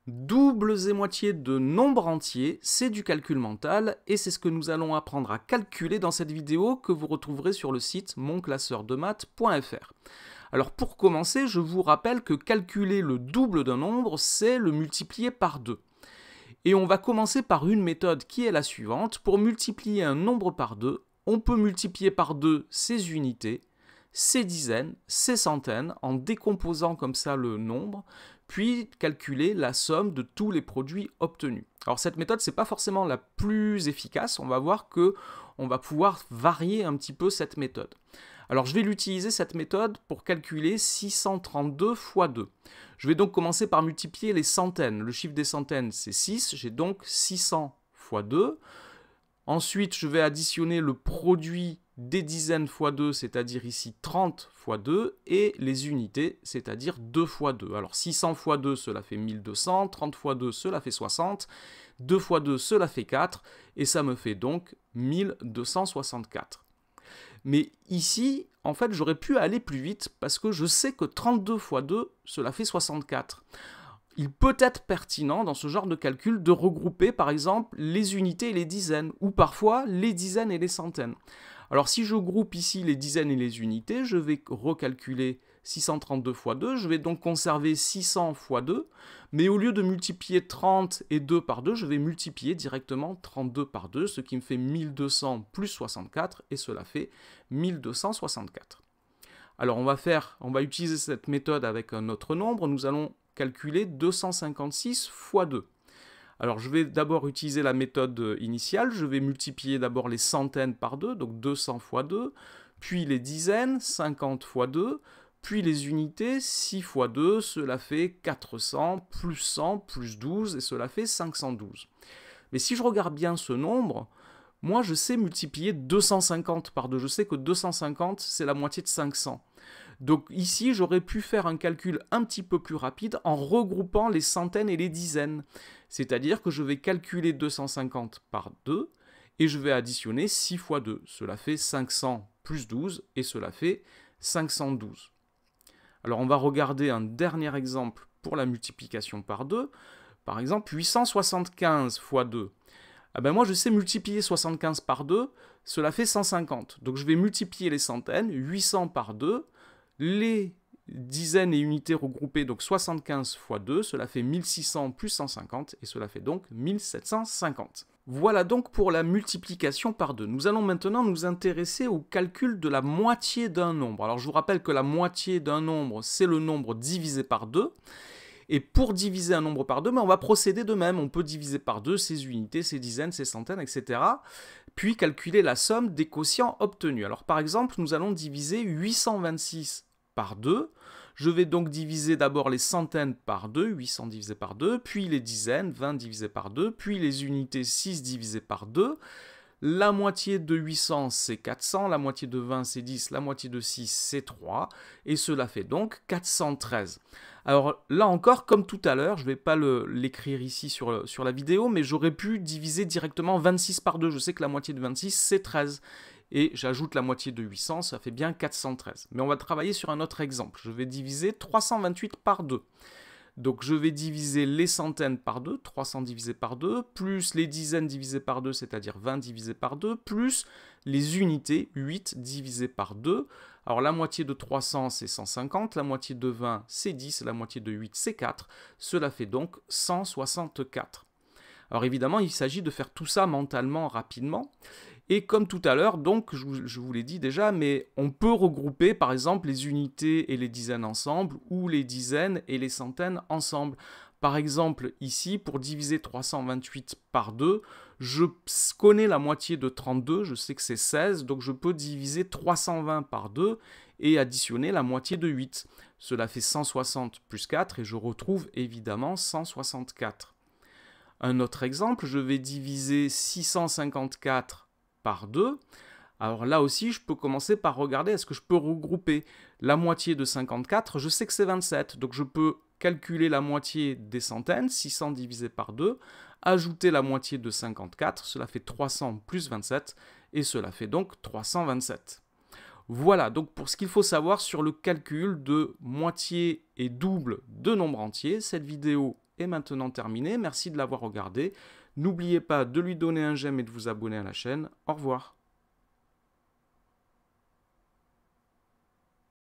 Doubles et moitiés de nombres entiers, c'est du calcul mental et c'est ce que nous allons apprendre à calculer dans cette vidéo que vous retrouverez sur le site monclasseurdemaths.fr. Alors pour commencer, je vous rappelle que calculer le double d'un nombre, c'est le multiplier par 2. Et on va commencer par une méthode qui est la suivante. Pour multiplier un nombre par 2, on peut multiplier par 2 ses unités, ses dizaines, ses centaines, en décomposant comme ça le nombre, puis calculer la somme de tous les produits obtenus. Alors cette méthode, ce n'est pas forcément la plus efficace, on va voir qu'on va pouvoir varier un petit peu cette méthode. Alors je vais l'utiliser cette méthode pour calculer 632 fois 2. Je vais donc commencer par multiplier les centaines. Le chiffre des centaines c'est 6, j'ai donc 600 fois 2. Ensuite je vais additionner le produit des dizaines fois 2, c'est-à-dire ici 30 fois 2, et les unités, c'est-à-dire 2 fois 2. Alors 600 fois 2, cela fait 1200, 30 fois 2, cela fait 60, 2 fois 2, cela fait 4, et ça me fait donc 1264. Mais ici, en fait, j'aurais pu aller plus vite, parce que je sais que 32 fois 2, cela fait 64. Il peut être pertinent dans ce genre de calcul de regrouper par exemple les unités et les dizaines, ou parfois les dizaines et les centaines. Alors si je groupe ici les dizaines et les unités, je vais recalculer 632 fois 2, je vais donc conserver 600 fois 2, mais au lieu de multiplier 30 et 2 par 2, je vais multiplier directement 32 par 2, ce qui me fait 1200 plus 64, et cela fait 1264. Alors on va utiliser cette méthode avec un autre nombre, nous allons calculer 256 fois 2. Alors je vais d'abord utiliser la méthode initiale, je vais multiplier d'abord les centaines par 2, donc 200 fois 2, puis les dizaines, 50 fois 2, puis les unités, 6 fois 2, cela fait 400, plus 100, plus 12, et cela fait 512. Mais si je regarde bien ce nombre, moi je sais multiplier 250 par 2, je sais que 250 c'est la moitié de 500. Donc ici, j'aurais pu faire un calcul un petit peu plus rapide en regroupant les centaines et les dizaines. C'est-à-dire que je vais calculer 250 par 2 et je vais additionner 6 fois 2. Cela fait 500 plus 12 et cela fait 512. Alors on va regarder un dernier exemple pour la multiplication par 2. Par exemple, 875 fois 2. Ah ben moi je sais multiplier 75 par 2, cela fait 150. Donc je vais multiplier les centaines, 800 par 2, les dizaines et unités regroupées, donc 75 fois 2, cela fait 1600 plus 150, et cela fait donc 1750. Voilà donc pour la multiplication par 2. Nous allons maintenant nous intéresser au calcul de la moitié d'un nombre. Alors je vous rappelle que la moitié d'un nombre, c'est le nombre divisé par 2. Et pour diviser un nombre par 2, on va procéder de même. On peut diviser par 2 ses unités, ses dizaines, ses centaines, etc. Puis calculer la somme des quotients obtenus. Alors par exemple, nous allons diviser 826 par 2. Je vais donc diviser d'abord les centaines par 2, 800 divisé par 2, puis les dizaines, 20 divisé par 2, puis les unités, 6 divisé par 2. La moitié de 800, c'est 400, la moitié de 20, c'est 10, la moitié de 6, c'est 3, et cela fait donc 413. Alors là encore, comme tout à l'heure, je ne vais pas l'écrire ici sur la vidéo, mais j'aurais pu diviser directement 26 par 2. Je sais que la moitié de 26, c'est 13. Et j'ajoute la moitié de 800, ça fait bien 413. Mais on va travailler sur un autre exemple. Je vais diviser 328 par 2. Donc je vais diviser les centaines par 2, 300 divisé par 2, plus les dizaines divisé par 2, c'est-à-dire 20 divisé par 2, plus les unités, 8 divisé par 2. Alors la moitié de 300, c'est 150, la moitié de 20, c'est 10, la moitié de 8, c'est 4. Cela fait donc 164. Alors évidemment, il s'agit de faire tout ça mentalement, rapidement. Et comme tout à l'heure, donc, je vous l'ai dit déjà, mais on peut regrouper par exemple les unités et les dizaines ensemble, ou les dizaines et les centaines ensemble. Par exemple, ici, pour diviser 328 par 2, je connais la moitié de 32, je sais que c'est 16, donc je peux diviser 320 par 2 et additionner la moitié de 8. Cela fait 160 plus 4 et je retrouve évidemment 164. Un autre exemple, je vais diviser 654 par 2. Alors là aussi, je peux commencer par regarder, est-ce que je peux regrouper la moitié de 54, je sais que c'est 27, donc je peux calculer la moitié des centaines, 600 divisé par 2, ajouter la moitié de 54, cela fait 300 plus 27, et cela fait donc 327. Voilà donc pour ce qu'il faut savoir sur le calcul de moitié et double de nombres entiers. Cette vidéo est maintenant terminé. Merci de l'avoir regardé. N'oubliez pas de lui donner un j'aime et de vous abonner à la chaîne. Au revoir.